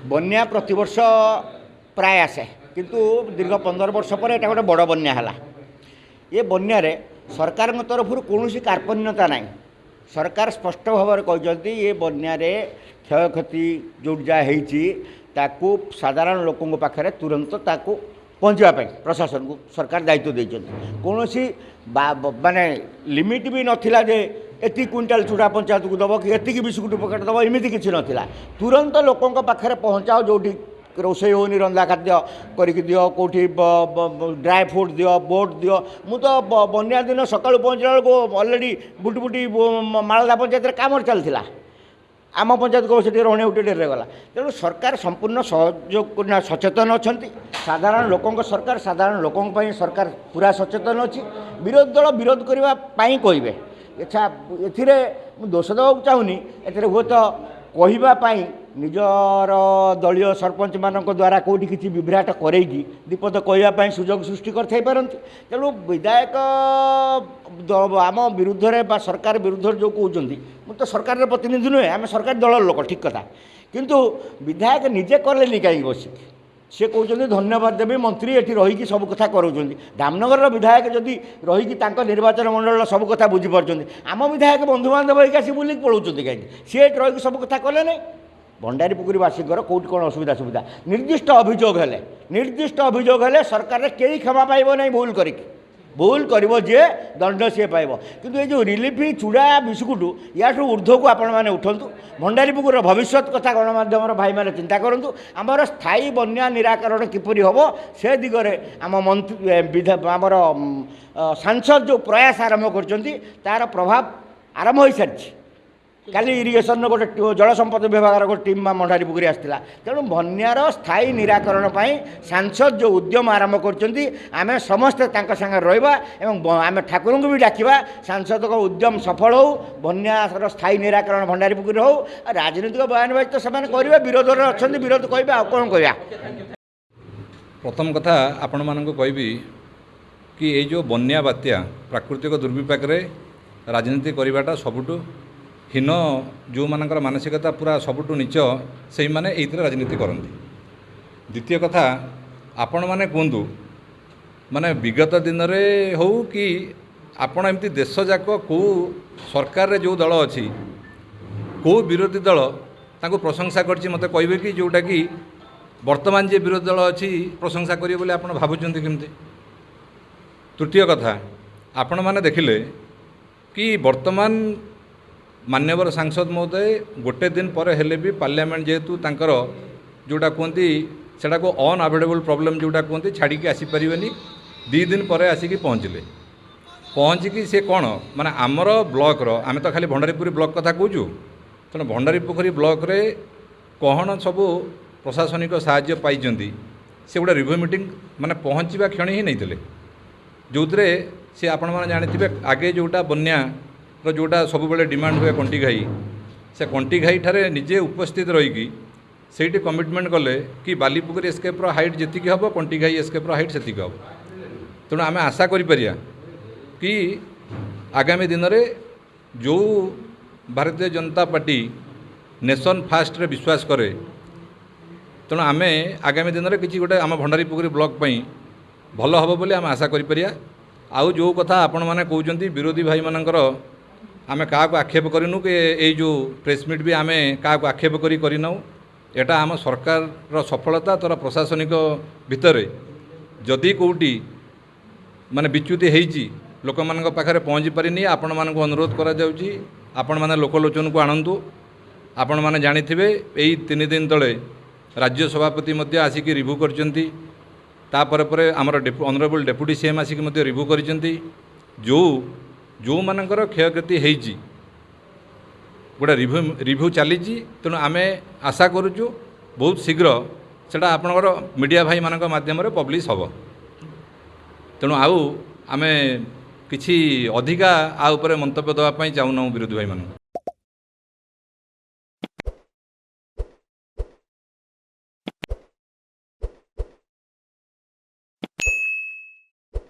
बन्या प्रतिवर्ष प्राय आसे किंतु दीर्घ 15 वर्ष पर एटा गोटे बड़ बन्या है। ये बन्या रे सरकार तरफ कौन कार्पण्यता ना सरकार स्पष्ट भाव में कहते ये बन्या रे क्षय क्षति जो जहाँ साधारण लोकों पाखे तुरंत ताकू पहुँचापी प्रशासन को सरकार दायित्व देते कौन माने लिमिट भी नाला जे एति क्विंटाल चूड़ा पंचायत को दब कि एति बिस्कुट पकेट दब एमती किसी नाला तुरंत लोकों पाखे पहुँचाओ जो रोषे होनी रंधा खाद्य करके दियो कौटी ड्राई फ्रूट दियो बोट दियो मु तो बन्या दिन सकाळु पहुँचला बेलू अलरेडी बुटी बुटी मालदा पंचायत काम चलता आम पंचायत को से रणे उठे डेरे गला तेणु सरकार संपूर्ण सहयोग सचेतन अच्छा साधारण लोकों सरकार साधारण लोकों सरकार पूरा सचेतन अच्छी विरोधी दल विरोध करने कहे अच्छा ए दोष देवाक चाहूनी ए हुए तो कहवाई निजर दलीय सरपंच मान द्वारा कौटी किसी विभ्राट करैकी दीपद कहवाई सुजोग सृष्टि करते तेणु विधायक आम विरुद्ध सरकार विरुद्ध जो कहते मुझे तो सरकार प्रतिनिधि नुहे आम सरकार दल लोक ठीक कथा किंतु विधायक निजे कले कहीं बस सी कहते धन्यवाद देवी मंत्री ये रही सब कथा करों धामनगर विधायक जदि रही निर्वाचन मंडल सब कथा बुझीपार आम विधायक बंधु बांधव होगी बुलिक पलाऊँ कहीं सी रही सब कथा कले ना भंडारीपुखुरीवासी कौट कौन असुविधा सुविधा निर्दिष्ट अभियोग हेले सरकार कई क्षमा पाइब ना भूल कर दंड सी पाइब किंतु ये जो रिलीफ चूड़ा बिस्कुट या ऊर्ध्व को आपण मैंने उठंतु भंडारीपुखुर भविष्य कथा गणमाध्यम भाई मैंने चिंता करूँ आमर स्थायी बन्या निराकरण किपरि हम से दिगरे आम मंत्री आमर सांसद जो प्रयास आरंभ कर प्रभाव आरंभ हो सारी काली इरिगेशन गोटे जल संपद विभाग गोटे टीम भंडारीपुखुरी आसाला तेणु बन्यार स्थायी निराकरण सांसद जो उद्यम आरंभ कर समस्ते सागर रहा आम ठाकुर को भी डाकिबा सांसद को उद्यम सफल हो बन्यार स्थायी निराकरण भंडारीपुखुरी हो राजनीतिक बयानबाजी तो से विरोध अच्छा विरोध कह कौन कह प्रथम कथा आपण मानक कहबी कि ये जो बन्या बात्या प्राकृतिक दुर्विपाक राजनीति करवाटा सबुठु हीन जो मानकर मानसिकता पूरा सबुठु नीच से मैंने ये राजनीति करती। द्वितीय कथा आपण मैंने कहतु माने विगत दिन में हो कि आपण एमती देश जाक कौ सरकार रे जो दल अच्छी कौ विरोधी दल तांको प्रशंसा करछि मते कहबे कि जोटा कि वर्तमान जे विरोधी दल अच्छी प्रशंसा करिए बोले आपण भाबुचंती केमती। तृतीय कथा आपण माने देखिले कि वर्तमान मान्यवर सांसद महोदय गोटे दिन पर हेले भी पार्लियामेंट जेहेतु तांकर जोटा कहती सेटा को अनअवॉइडेबल प्रॉब्लम जोटा कहती छाड़ी आसीपारे 2 दिन पर आसिक पहुँचिकी सी कौन माने आमर ब्लॉक आम तो खाली भंडारीपुखुरी ब्लॉक कथा कहूँ तेणु भंडारीपुखुरी ब्लॉक रे कौन सब प्रशासनिक साहाय्य पाई से गोटे रिव्यू मीटिंग माने पहुँचवा क्षण ही नहीं जो सी आपण मैंने जानी आगे जोटा बन्या जोटा सब बेले डिमांड हुए कंटी घाई से कंटी घाई ठारे निजे उपस्थित रहीकि से कमिटमेंट कले कि बालीपुखुरी एस्केप्र हाइट जी हम कंटी घाई एस्केप्र हाइट से हम तेणु आम आशा करिया कि आगामी दिन में जो Bharatiya Janata party nation fast रे विश्वास करे तेणु आम आगामी दिन में किसी गोटे आम भंडारीपुखुरी ब्लॉक भल हम बोली आम आशा करिया। आउ जो कथा आपण मैंने कहते विरोधी भाई मानकर आमे क्या आक्षेप करूँ कि ये जो प्रेस मीट भी आमे क्या आक्षेप करना एटा आम सरकार सफलता तोर प्रशासनिक भितर जदि कौटी माने विच्युति होती लोक मान पाखे पहुँची पारिनी आपण मानक अनुरोध करा जाउची आपण माने लोकलोचन को आणंतु। आपण माने जानिथिबे एई 3 दिन तले राज्य सभापति मध्य आसिक रिव्यू करचंती तापर परे आमर ऑनरेबल डेप्यूटी सीएम आसिक मध्य रिव्यू करचंती जो मानकर क्षयक्षति होती गोटे रिव्यू चली तेणु आम आशा करुचु बहुत शीघ्र सेटा आपणकर मीडिया भाई मानक माध्यम पब्लिश हम तेणु आउ आम किछि अधिका आ उपरे मंतव्य देवाई चाहूना विरोधी भाई मान।